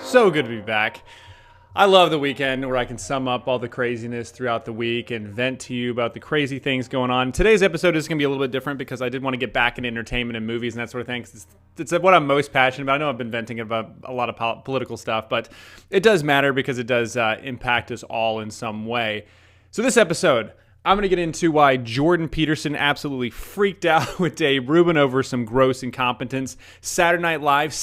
So good to be back. I love the weekend where I can sum up all the craziness throughout the week and vent to you about the crazy things going on. Today's episode is going to be a little bit different because I did want to get back into entertainment and movies and that sort of thing. It's what I'm most passionate about. I know I've been venting about a lot of political stuff, but it does matter because it does impact us all in some way. So this episode, I'm going to get into why Jordan Peterson absolutely freaked out with Dave Rubin over some gross incompetence. Saturday Night Live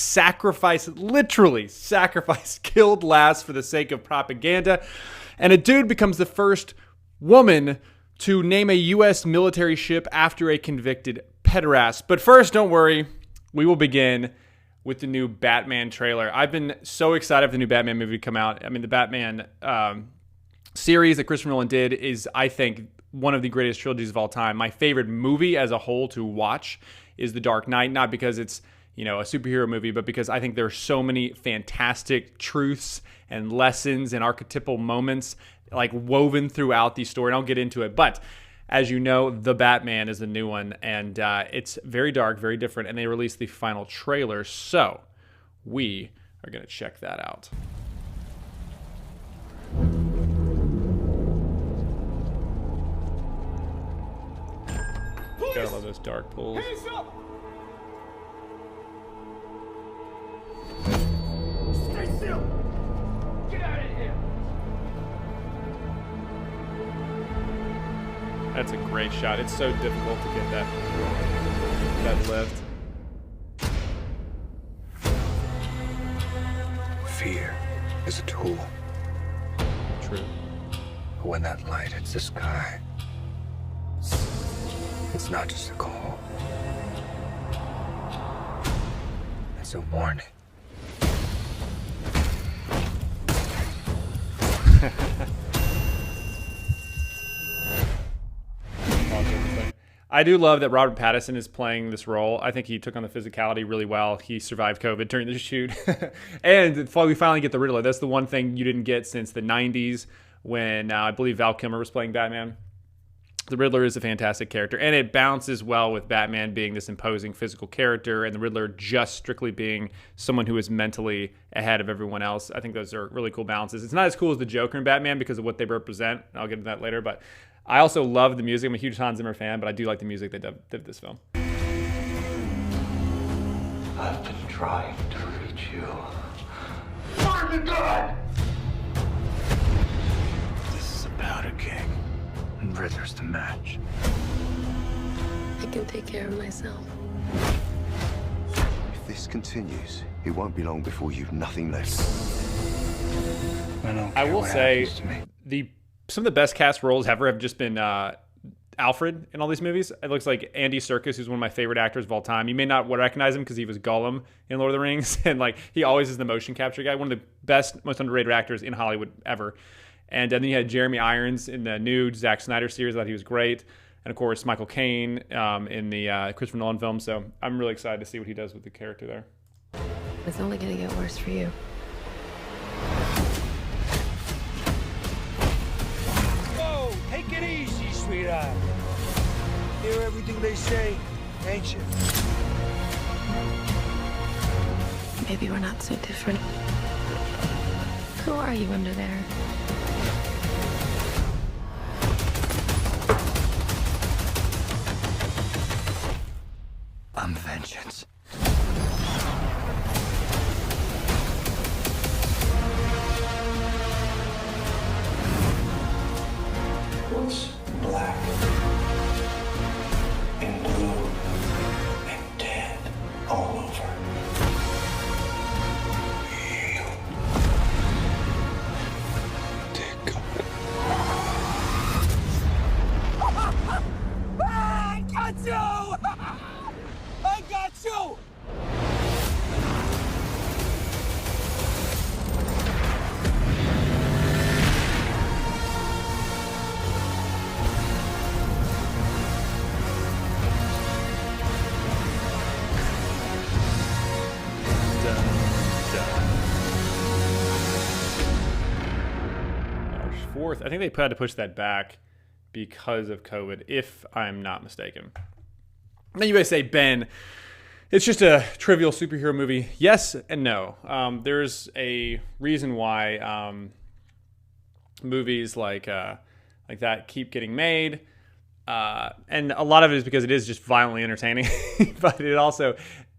literally sacrificed killed laughs for the sake of propaganda. And a dude becomes the first woman to name a U.S. military ship after a convicted pederast. But first, don't worry, we will begin with the new Batman trailer. I've been so excited for the new Batman movie to come out. I mean, the Batman series that Christopher Nolan did is, I think, one of the greatest trilogies of all time. My favorite movie as a whole to watch is The Dark Knight, not because it's, a superhero movie, but because I think there are so many fantastic truths and lessons and archetypal moments like woven throughout the story. And I'll get into it. But as you know, The Batman is the new one, and it's very dark, very different, and they released the final trailer. So we are going to check that out. Gotta love those dark pulls. Hands up! Stay still! Get out of here! That's a great shot. It's so difficult to get that lift. Fear is a tool. True. But when that light hits the sky, it's not just a call. It's a warning. I do love that Robert Pattinson is playing this role. I think he took on the physicality really well. He survived COVID during the shoot. And we finally get the Riddler. That's the one thing you didn't get since the 90s when I believe Val Kilmer was playing Batman. The Riddler is a fantastic character, and it balances well with Batman being this imposing physical character and the Riddler just strictly being someone who is mentally ahead of everyone else. I think those are really cool balances. It's not as cool as the Joker and Batman because of what they represent. I'll get into that later, but I also love the music. I'm a huge Hans Zimmer fan, but I do like the music they did this film. I've been trying to reach you. Fire the gun! This is about a king, and Riddler's the match. I can take care of myself. If this continues, it won't be long before you've nothing left. I will say some of the best cast roles ever have just been Alfred in all these movies. It looks like Andy Serkis, who's one of my favorite actors of all time. You may not recognize him because he was Gollum in Lord of the Rings, and he always is the motion capture guy. One of the best, most underrated actors in Hollywood ever. And then you had Jeremy Irons in the new Zack Snyder series. I thought he was great. And of course, Michael Caine in the Christopher Nolan film. So I'm really excited to see what he does with the character there. It's only gonna get worse for you. Whoa, take it easy, sweetheart. Hear everything they say, ain't you? Maybe we're not so different. Who are you under there? I'm vengeance. What's black and blue and dead all over? You. Dear God. I got you! I got you! March 4th. I think they had to push that back because of COVID, if I'm not mistaken. Now you guys say, Ben, It's just a trivial superhero movie. Yes and no. There's a reason why movies like that keep getting made, and a lot of it is because it is just violently entertaining. But it also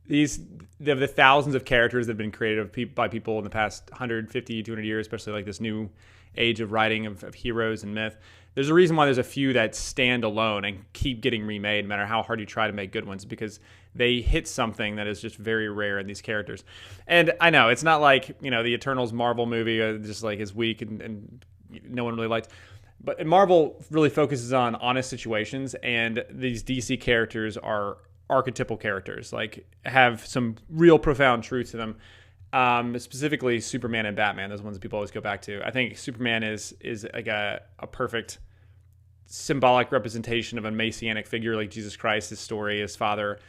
the thousands of characters that have been created by people in the past 150, 200 years, especially like this new age of writing of heroes and myth. There's a reason why there's a few that stand alone and keep getting remade no matter how hard you try to make good ones, because they hit something that is just very rare in these characters. And I know it's not like, the Eternals Marvel movie just like is weak and no one really liked. But Marvel really focuses on honest situations, and these DC characters are archetypal characters, like have some real profound truth to them. Specifically Superman and Batman, those ones that people always go back to. I think Superman is like a perfect symbolic representation of a messianic figure like Jesus Christ, his story, his father,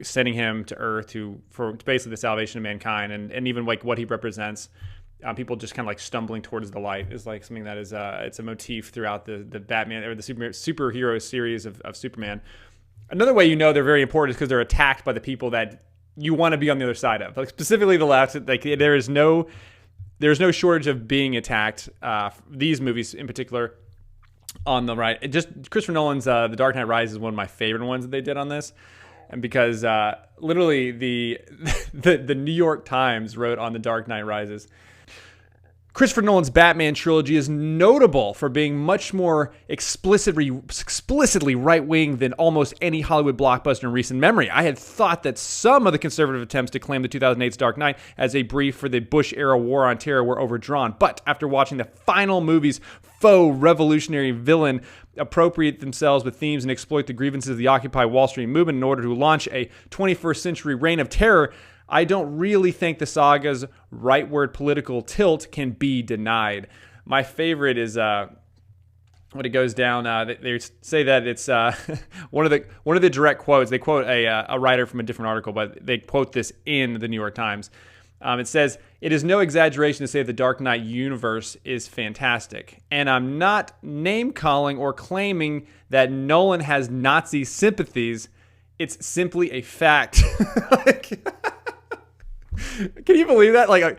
sending him to earth for basically the salvation of mankind, and even like what he represents. People just kind of like stumbling towards the light is like something that is it's a motif throughout the Batman or the superhero series of Superman. Another way they're very important is because they're attacked by the people that you want to be on the other side of, like specifically the left. Like there's no shortage of being attacked. These movies in particular on the right. Just Christopher Nolan's The Dark Knight Rises is one of my favorite ones that they did on this, and because literally the New York Times wrote on The Dark Knight Rises, Christopher Nolan's Batman trilogy is notable for being much more explicitly right-wing than almost any Hollywood blockbuster in recent memory. I had thought that some of the conservative attempts to claim the 2008's Dark Knight as a brief for the Bush-era war on terror were overdrawn. But after watching the final movie's faux revolutionary villain appropriate themselves with themes and exploit the grievances of the Occupy Wall Street movement in order to launch a 21st century reign of terror, I don't really think the saga's rightward political tilt can be denied. My favorite is when it goes down. They say that it's one of the direct quotes. They quote a writer from a different article, but they quote this in the New York Times. It says, "It is no exaggeration to say the Dark Knight universe is fantastic. And I'm not name-calling or claiming that Nolan has Nazi sympathies. It's simply a fact." Can you believe that?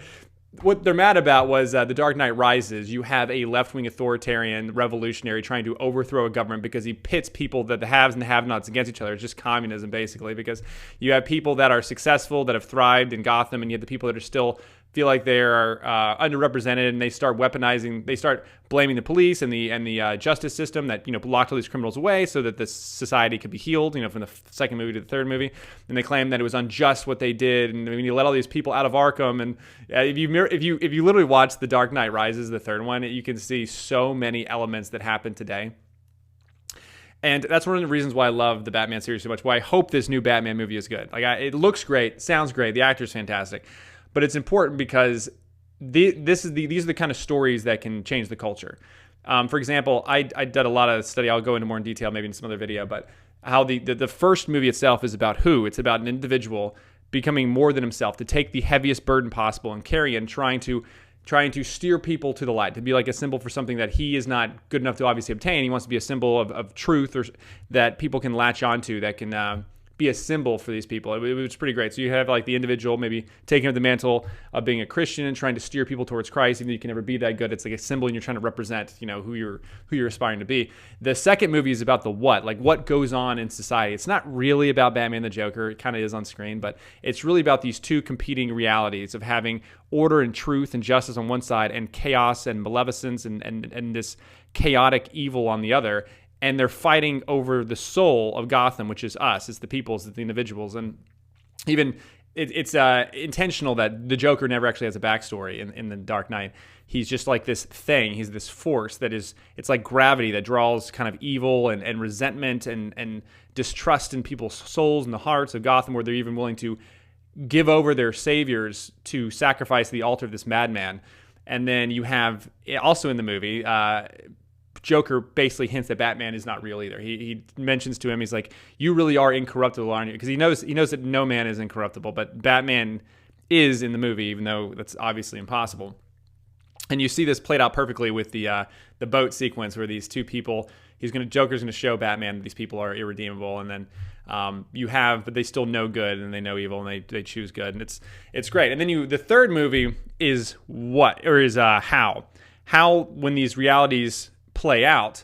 What they're mad about was The Dark Knight Rises. You have a left-wing authoritarian revolutionary trying to overthrow a government because he pits people, that the haves and the have-nots, against each other. It's just communism, basically, because you have people that are successful, that have thrived in Gotham, and you have the people that are still feel like they're underrepresented, and they start weaponizing. They start blaming the police and the justice system that locked all these criminals away so that the society could be healed. From the second movie to the third movie, and they claim that it was unjust what they did, and when you let all these people out of Arkham, and if you literally watch The Dark Knight Rises, the third one, you can see so many elements that happen today. And that's one of the reasons why I love the Batman series so much. Why I hope this new Batman movie is good. It looks great, sounds great, the actor's fantastic. But it's important because these are the kind of stories that can change the culture. For example, I did a lot of study. I'll go into more in detail maybe in some other video. But how the first movie itself is about who? It's about an individual becoming more than himself, to take the heaviest burden possible and carry it, trying to steer people to the light, to be like a symbol for something that he is not good enough to obviously obtain. He wants to be a symbol of truth, or that people can latch onto, that can be a symbol for these people. It was pretty great. So you have like the individual maybe taking up the mantle of being a Christian and trying to steer people towards Christ, even though you can never be that good. It's like a symbol, and you're trying to represent, who you're aspiring to be. The second movie is about the what goes on in society. It's not really about Batman and the Joker. It kind of is on screen, but it's really about these two competing realities of having order and truth and justice on one side, and chaos and maleficence and this chaotic evil on the other. And they're fighting over the soul of Gotham, which is us. It's the peoples, it's the individuals. And even it's intentional that the Joker never actually has a backstory in The Dark Knight. He's just like this thing. He's this force that is, it's like gravity that draws kind of evil and resentment and distrust in people's souls and the hearts of Gotham, where they're even willing to give over their saviors to sacrifice the altar of this madman. And then you have, also in the movie, Joker basically hints that Batman is not real either. He mentions to him, he's like, "You really are incorruptible, aren't you?" Because he knows that no man is incorruptible, but Batman is in the movie, even though that's obviously impossible. And you see this played out perfectly with the boat sequence where these two people, Joker's gonna show Batman that these people are irredeemable, and then but they still know good and they know evil and they choose good, and it's great. And then the third movie is how when these realities play out,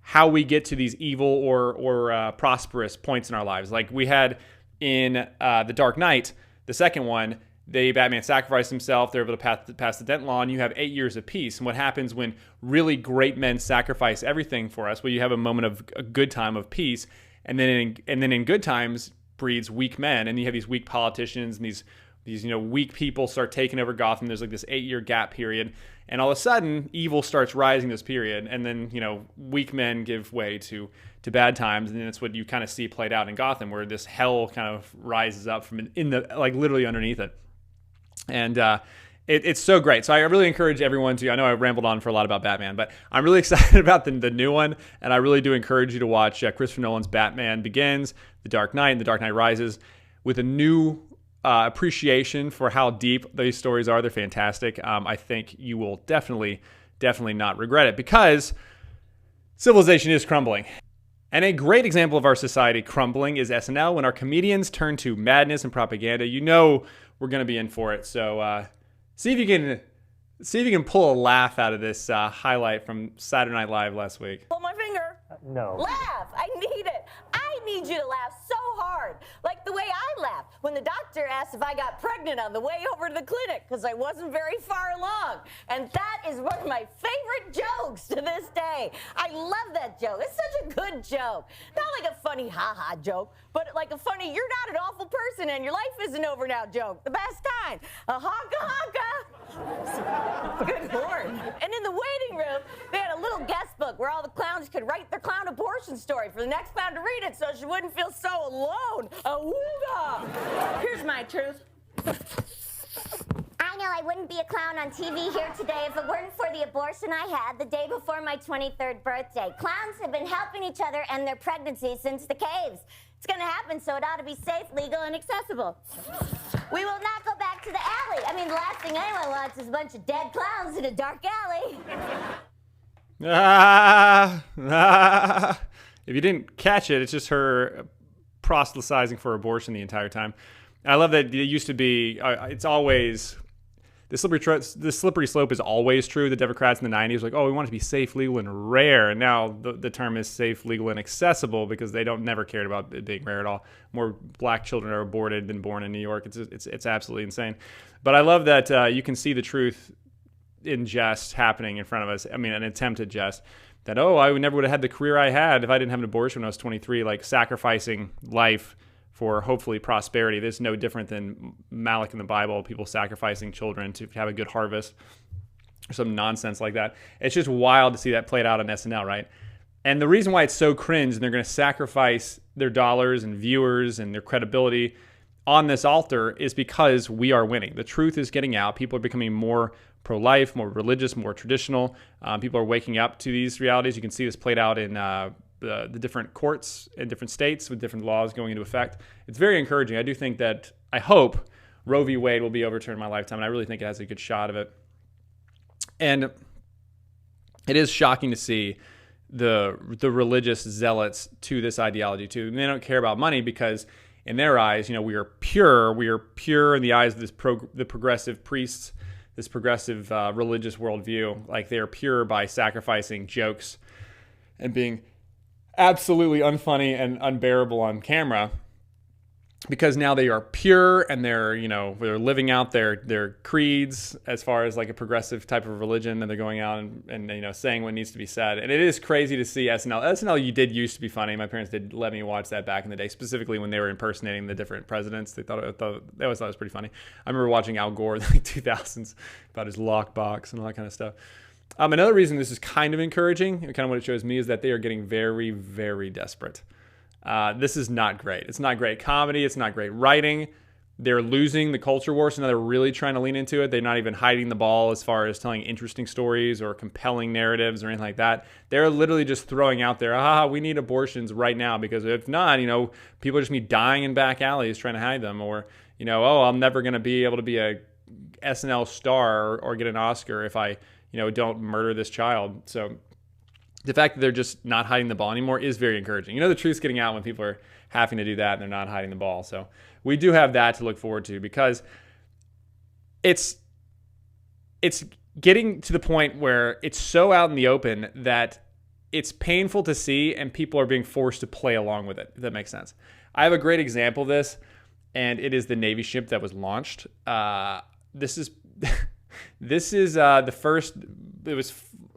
how we get to these evil or prosperous points in our lives. Like we had in The Dark Knight, the second one. Batman sacrificed himself. They're able to pass the Dent Law, and you have 8 years of peace. And what happens when really great men sacrifice everything for us? Well, you have a moment of a good time of peace, and then in good times breeds weak men, and you have these weak politicians and these weak people start taking over Gotham. There's like this 8-year gap period, and all of a sudden evil starts rising this period, and then weak men give way to bad times, and that's what you kind of see played out in Gotham, where this hell kind of rises up from literally underneath it. And it's so great. So I really encourage everyone to, I know I rambled on for a lot about Batman, but I'm really excited about the new one. And I really do encourage you to watch Christopher Nolan's Batman Begins, The Dark Knight, and The Dark Knight Rises with a new appreciation for how deep these stories are. They're fantastic. I think you will definitely not regret it, because civilization is crumbling. And a great example of our society crumbling is SNL, when our comedians turn to madness and propaganda. We're going to be in for it. So see if you can pull a laugh out of this highlight from Saturday Night Live last week. Pull my finger. No. Laugh. I need it. I need you to laugh so hard. Like the way I laughed when the doctor asked if I got pregnant on the way over to the clinic because I wasn't very far along. And that is one of my favorite jokes to this day. I love that joke. It's such a good joke. Not like a funny ha-ha joke, but like a funny, you're not an awful person and your life isn't over now joke. The best kind. A honka-honka. Good Lord. And in the waiting room, they had a little guest book where all the clowns could write their clown abortion story for the next clown to read it so she wouldn't feel so alone. Awooga. Here's my truth. I know I wouldn't be a clown on TV here today if it weren't for the abortion I had the day before my 23rd birthday. Clowns have been helping each other end their pregnancy since the caves. It's gonna happen, so it ought to be safe, legal, and accessible. We will not go back to the alley. I mean, the last thing anyone wants is a bunch of dead clowns in a dark alley. If you didn't catch it, it's just her proselytizing for abortion the entire time. I love that it used to be, it's always, the slippery slope is always true. The Democrats in the 90s were like, oh, we want it to be safe, legal, and rare. And now the term is safe, legal, and accessible because they never cared about it being rare at all. More black children are aborted than born in New York. It's absolutely insane. But I love that you can see the truth in jest happening in front of us. I mean, an attempt at jest. That, I never would have had the career I had if I didn't have an abortion when I was 23, like sacrificing life for hopefully prosperity. This is no different than Malak in the Bible, people sacrificing children to have a good harvest or some nonsense like that. It's just wild to see that played out on SNL, right? And the reason why it's so cringe and they're going to sacrifice their dollars and viewers and their credibility on this altar is because we are winning. The truth is getting out. People are becoming more pro-life, more religious, more traditional. People are waking up to these realities. You can see this played out in the different courts in different states with different laws going into effect. It's very encouraging. I hope Roe v. Wade will be overturned in my lifetime, and I really think it has a good shot of it. And it is shocking to see the religious zealots to this ideology too. And they don't care about money because in their eyes, we are pure. We are pure in the eyes of the progressive priests, this progressive religious worldview. Like they are pure by sacrificing jokes and being absolutely unfunny and unbearable on camera, because now they are pure and they're living out their creeds as far as like a progressive type of religion, and they're going out and saying what needs to be said. And it is crazy to see SNL. SNL used to be funny. My parents did let me watch that back in the day, specifically when they were impersonating the different presidents. They always thought it was pretty funny. I remember watching Al Gore in the 2000s about his lockbox and all that kind of stuff. Another reason this is kind of encouraging, and kind of what it shows me, is that they are getting very, very desperate. This is not great. It's not great comedy. It's not great writing. They're losing the culture war, so now they're really trying to lean into it. They're not even hiding the ball as far as telling interesting stories or compelling narratives or anything like that. They're literally just throwing out there, we need abortions right now, because if not, people are just be dying in back alleys trying to hide them, or, I'm never going to be able to be a SNL star or get an Oscar if I, don't murder this child. So the fact that they're just not hiding the ball anymore is very encouraging. The truth's getting out when people are having to do that and they're not hiding the ball. So we do have that to look forward to, because it's getting to the point where it's so out in the open that it's painful to see, and people are being forced to play along with it, if that makes sense. I have a great example of this, and it is the Navy ship that was launched. This is the first. It was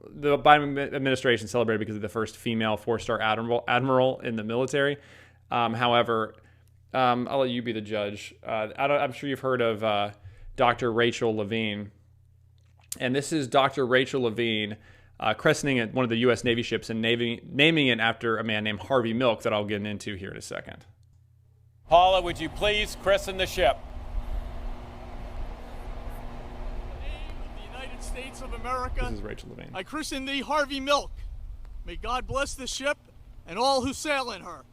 the Biden administration celebrated because of the first female 4-star admiral in the military. However, I'll let you be the judge. I'm sure you've heard of Dr. Rachel Levine, and this is Dr. Rachel Levine christening one of the U.S. Navy ships and naming it after a man named Harvey Milk that I'll get into here in a second. Paula, would you please christen the ship? In the name of the United States of America, This is Rachel Levine. I christen thee Harvey Milk. May God bless this ship and all who sail in her.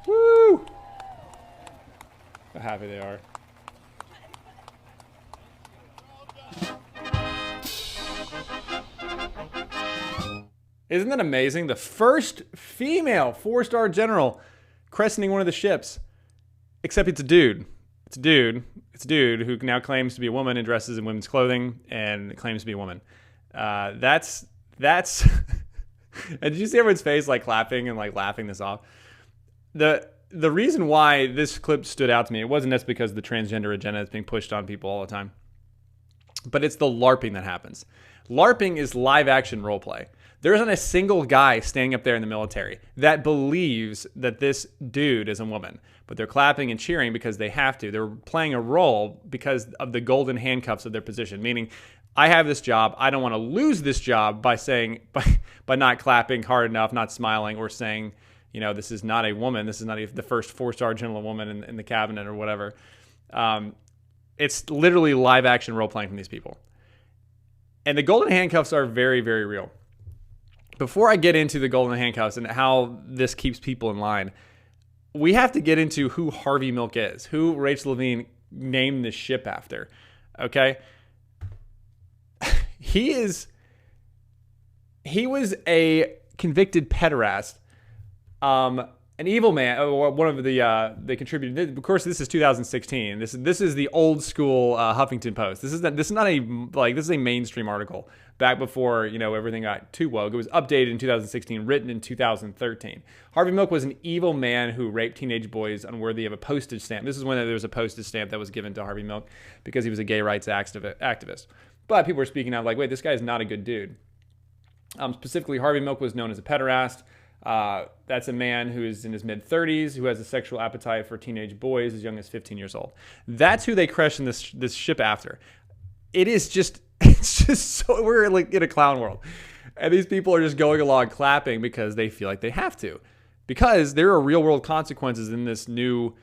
Woo! How happy they are. Isn't that amazing? The first female 4-star general christening one of the ships. Except it's a dude. It's a dude who now claims to be a woman and dresses in women's clothing and claims to be a woman. That's. And did you see everyone's face like clapping and like laughing this off? The reason why this clip stood out to me, it wasn't just because the transgender agenda is being pushed on people all the time, but it's the LARPing that happens. LARPing is live action role play. There isn't a single guy standing up there in the military that believes that this dude is a woman, but they're clapping and cheering because they have to. They're playing a role because of the golden handcuffs of their position, meaning I have this job. I don't want to lose this job by not clapping hard enough, not smiling, or saying, this is not a woman. This is not the first 4-star general woman in the cabinet or whatever. It's literally live action role playing from these people. And the golden handcuffs are very, very real. Before I get into the golden handcuffs and how this keeps people in line, we have to get into who Harvey Milk is, who Rachel Levine named this ship after. Okay? He was a convicted pederast, an evil man. One of they contributed. Of course, this is 2016. This is the old school Huffington Post. This is a mainstream article back before everything got too woke. It was updated in 2016, written in 2013. Harvey Milk was an evil man who raped teenage boys unworthy of a postage stamp. This is when there was a postage stamp that was given to Harvey Milk because he was a gay rights activist. But people were speaking out like, wait, this guy's not a good dude. Specifically, Harvey Milk was known as a pederast. That's a man who is in his mid-30s, who has a sexual appetite for teenage boys as young as 15 years old. That's who they christened this ship after. It's just so, we're like in a clown world. And these people are just going along clapping because they feel like they have to. Because there are real-world consequences in this new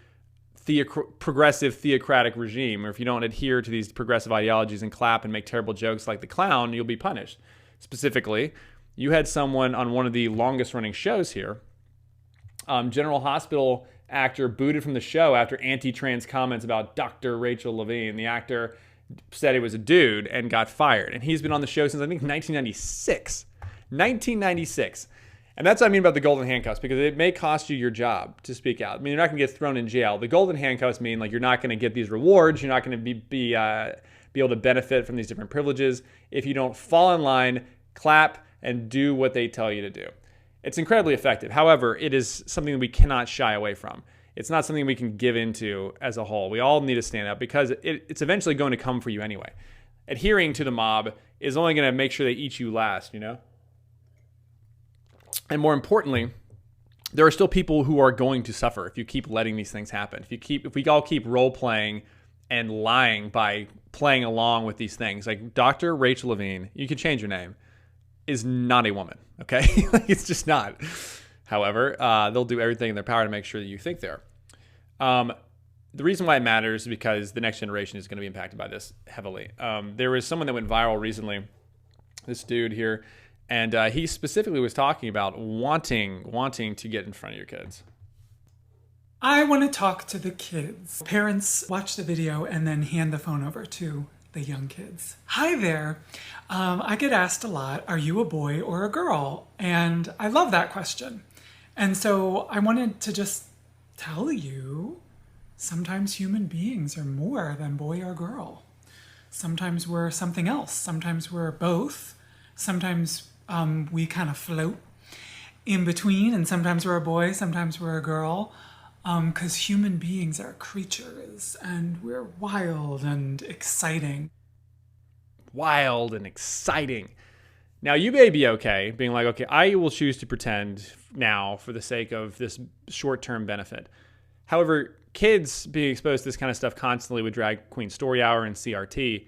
progressive theocratic regime. Or if you don't adhere to these progressive ideologies and clap and make terrible jokes like the clown, you'll be punished. Specifically, you had someone on one of the longest running shows here, General Hospital actor booted from the show after anti-trans comments about Dr. Rachel Levine. The actor said he was a dude and got fired. And he's been on the show since I think 1996. 1996. And that's what I mean about the golden handcuffs, because it may cost you your job to speak out. I mean, you're not going to get thrown in jail. The golden handcuffs mean like you're not going to get these rewards. You're not going to be able to benefit from these different privileges if you don't fall in line, clap, and do what they tell you to do. It's incredibly effective. However, it is something that we cannot shy away from. It's not something we can give into as a whole. We all need to stand up because it's eventually going to come for you anyway. Adhering to the mob is only going to make sure they eat you last, And more importantly, there are still people who are going to suffer if you keep letting these things happen. If we all keep role playing and lying by playing along with these things, like Dr. Rachel Levine, you could change your name, is not a woman, okay? It's just not. However, they'll do everything in their power to make sure that you think they are. The reason why it matters is because the next generation is going to be impacted by this heavily. There was someone that went viral recently, this dude here, and he specifically was talking about wanting to get in front of your kids. I want to talk to the kids. Parents watch the video and then hand the phone over to the young kids. Hi there. I get asked a lot, are you a boy or a girl? And I love that question. And so I wanted to just tell you, sometimes human beings are more than boy or girl. Sometimes we're something else. Sometimes we're both. Sometimes we kind of float in between, and sometimes we're a boy, sometimes we're a girl. Because human beings are creatures, and we're wild and exciting. Wild and exciting. Now, you may be okay being like, okay, I will choose to pretend now for the sake of this short-term benefit. However, kids being exposed to this kind of stuff constantly with Drag Queen Story Hour and CRT,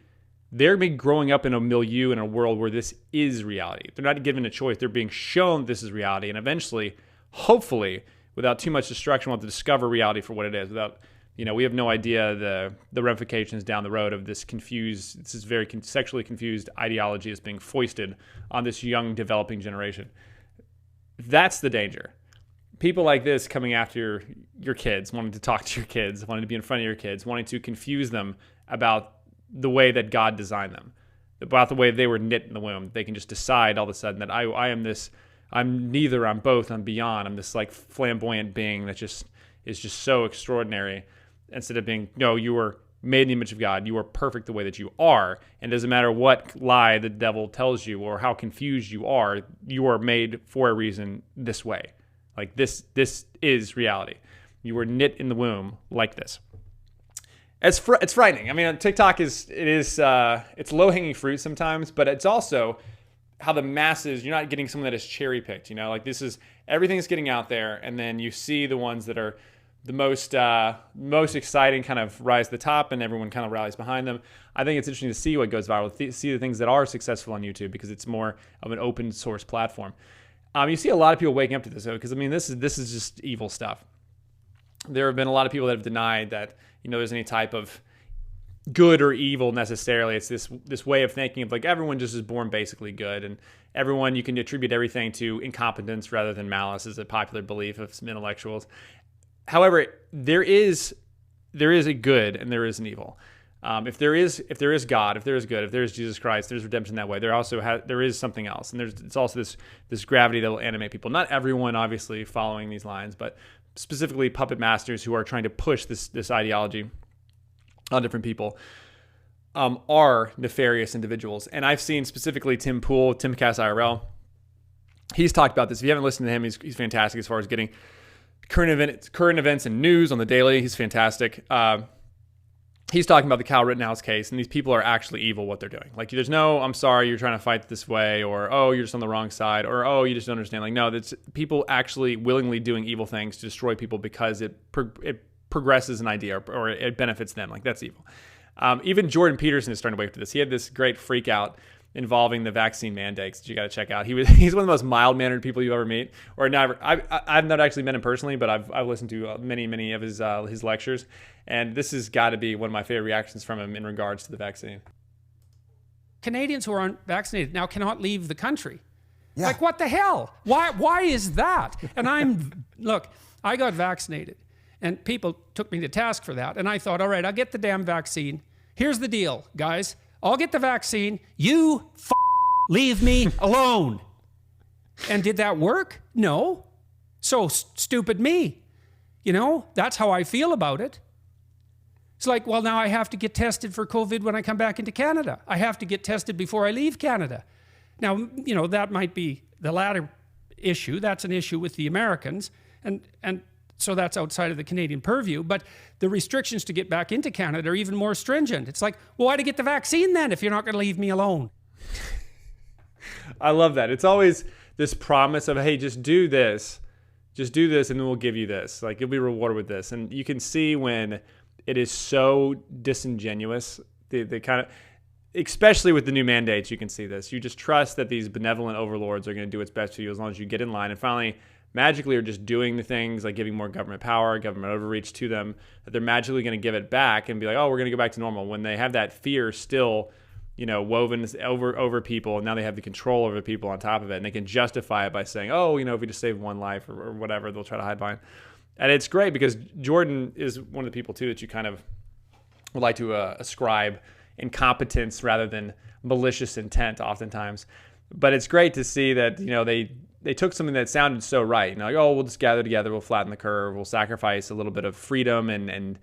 they're being growing up in a milieu, in a world where this is reality. They're not given a choice. They're being shown this is reality, and eventually, hopefully, without too much destruction, we'll have to discover reality for what it is. Without, we have no idea the ramifications down the road of this is very sexually confused ideology that's being foisted on this young developing generation. That's the danger. People like this coming after your kids, wanting to talk to your kids, wanting to be in front of your kids, wanting to confuse them about the way that God designed them, about the way they were knit in the womb. They can just decide all of a sudden that I am this. I'm neither, I'm both, I'm beyond. I'm this like flamboyant being that just is just so extraordinary. Instead of being, no, you were made in the image of God. You are perfect the way that you are. And it doesn't matter what lie the devil tells you or how confused you are made for a reason this way. Like this is reality. You were knit in the womb like this. It's frightening. I mean, TikTok it's low-hanging fruit sometimes, but it's also how the masses, you're not getting someone that is cherry picked, like this is, everything's getting out there. And then you see the ones that are the most exciting kind of rise to the top and everyone kind of rallies behind them. I think it's interesting to see what goes viral, see the things that are successful on YouTube because it's more of an open source platform. You see a lot of people waking up to this though, because I mean, this is just evil stuff. There have been a lot of people that have denied that, there's any type of good or evil necessarily. It's this way of thinking of like everyone just is born basically good, and everyone, you can attribute everything to incompetence rather than malice is a popular belief of some intellectuals. However, there is a good and there is an evil. If there is God, if there is good, if there is Jesus Christ, there's redemption that way. There is something else, and it's also this gravity that will animate people. Not everyone, obviously, following these lines, but specifically puppet masters who are trying to push this ideology on different people are nefarious individuals. And I've seen specifically Tim Pool, Timcast IRL. He's talked about this. If you haven't listened to him, he's fantastic as far as getting current events and news on the daily. He's fantastic. He's talking about the Kyle Rittenhouse case, and these people are actually evil what they're doing. Like, there's no, I'm sorry, you're trying to fight this way, or, oh, you're just on the wrong side, or, oh, you just don't understand. Like, no, that's people actually willingly doing evil things to destroy people because it progresses an idea or it benefits them. Like, that's evil. Even Jordan Peterson is starting to wake up to this. He had this great freak out involving the vaccine mandates that you got to check out. He's one of the most mild-mannered people you ever meet, or never. I've not actually met him personally, but I've listened to many of his lectures, and this has got to be one of my favorite reactions from him in regards to the vaccine. Canadians who aren't vaccinated now cannot leave the country. Yeah. Like, what the hell? Why is that? And look, I got vaccinated, and people took me to task for that, and I thought, all right, I'll get the damn vaccine. Here's the deal, guys. I'll get the vaccine. You leave me alone. And did that work? No. So stupid me. That's how I feel about it. It's like, well, now I have to get tested for COVID when I come back into Canada. I have to get tested before I leave Canada. Now, that might be the latter issue. That's an issue with the Americans. And so that's outside of the Canadian purview. But the restrictions to get back into Canada are even more stringent. It's like, well, why to get the vaccine then if you're not going to leave me alone? I love that. It's always this promise of, hey, just do this, and then we'll give you this. Like, you'll be rewarded with this. And you can see when it is so disingenuous, the kind of, especially with the new mandates, you can see this. You just trust that these benevolent overlords are going to do what's best for you as long as you get in line. And finally, magically are just doing the things like giving more government power, government overreach to them, that they're magically going to give it back and be like, oh, we're going to go back to normal, when they have that fear still, woven over people, and now they have the control over people on top of it, and they can justify it by saying, oh, if we just save one life or whatever, they'll try to hide behind. And it's great because Jordan is one of the people too that you kind of would like to ascribe incompetence rather than malicious intent oftentimes. But it's great to see that, they took something that sounded so right. Like, oh, we'll just gather together, we'll flatten the curve, we'll sacrifice a little bit of freedom and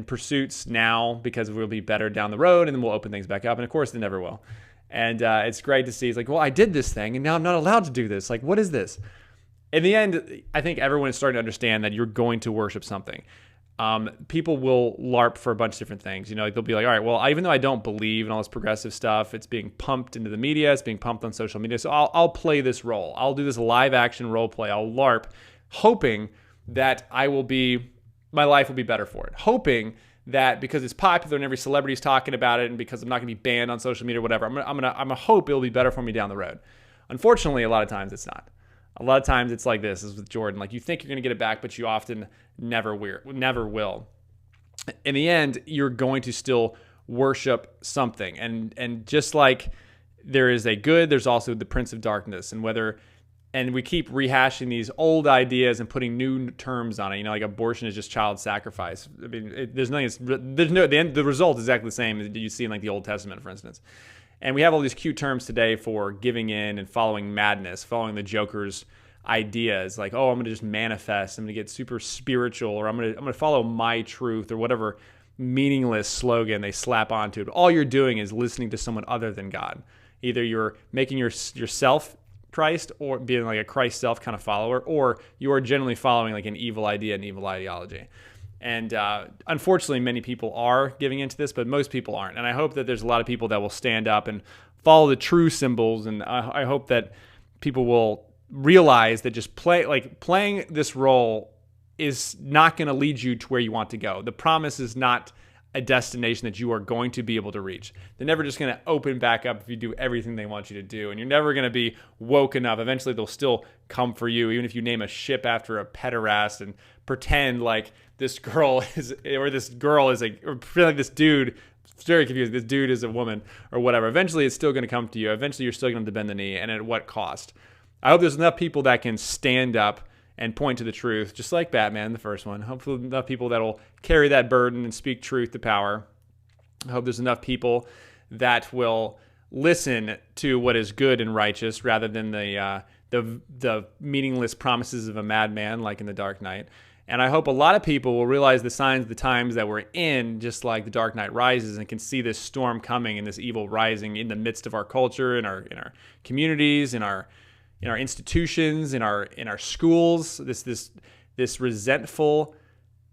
pursuits now because we'll be better down the road, and then we'll open things back up. And of course, they never will. And it's great to see. It's like, well, I did this thing, and now I'm not allowed to do this. Like, what is this? In the end, I think everyone is starting to understand that you're going to worship something. People will LARP for a bunch of different things. They'll be like, all right, well, even though I don't believe in all this progressive stuff, it's being pumped into the media, it's being pumped on social media, so I'll play this role. I'll do this live action role play. I'll LARP, hoping that my life will be better for it. Hoping that because it's popular and every celebrity's talking about it, and because I'm not going to be banned on social media or whatever, I'm gonna hope it'll be better for me down the road. Unfortunately, a lot of times it's not. A lot of times it's like this, is with Jordan. Like, you think you're going to get it back, but you often never will. In the end, you're going to still worship something. And just like there is a good, there's also the prince of darkness. And we keep rehashing these old ideas and putting new terms on it. Like abortion is just child sacrifice. I mean, the result is exactly the same as you see in like the Old Testament, for instance. And we have all these cute terms today for giving in and following madness, following the Joker's ideas. Like, oh, I'm going to just manifest. I'm going to get super spiritual, or I'm going to follow my truth, or whatever meaningless slogan they slap onto it. But all you're doing is listening to someone other than God. Either you're making yourself Christ, or being like a Christ self kind of follower, or you are generally following like an evil idea, an evil ideology. And unfortunately, many people are giving into this, but most people aren't. And I hope that there's a lot of people that will stand up and follow the true symbols. And I hope that people will realize that just playing this role is not going to lead you to where you want to go. The promise is not a destination that you are going to be able to reach. They're never just going to open back up if you do everything they want you to do. And you're never going to be woke enough. Eventually, they'll still come for you, even if you name a ship after a pederast and pretend like this girl is, or this girl is or pretend like this dude, very confused, this dude is a woman or whatever. Eventually, it's still going to come to you. Eventually, you're still going to bend the knee, and at what cost? I hope there's enough people that can stand up and point to the truth, just like Batman, the first one. Hopefully enough people that will carry that burden and speak truth to power. I hope there's enough people that will listen to what is good and righteous rather than the meaningless promises of a madman like in The Dark Knight. And I hope a lot of people will realize the signs of the times that we're in, just like The Dark Knight Rises, and can see this storm coming and this evil rising in the midst of our culture, in our communities, in our institutions, in our schools. This resentful,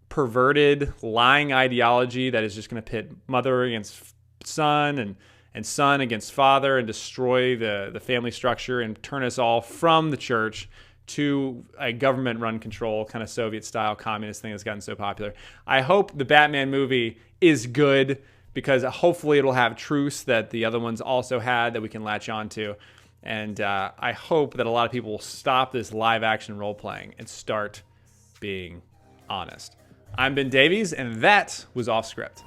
perverted, lying ideology that is just going to pit mother against son and son against father, and destroy the family structure and turn us all from the church to a government-run control, kind of Soviet-style communist thing that's gotten so popular. I hope the Batman movie is good, because hopefully it'll have truths that the other ones also had that we can latch on to. And I hope that a lot of people will stop this live-action role-playing and start being honest. I'm Ben Davies, and that was Off Script.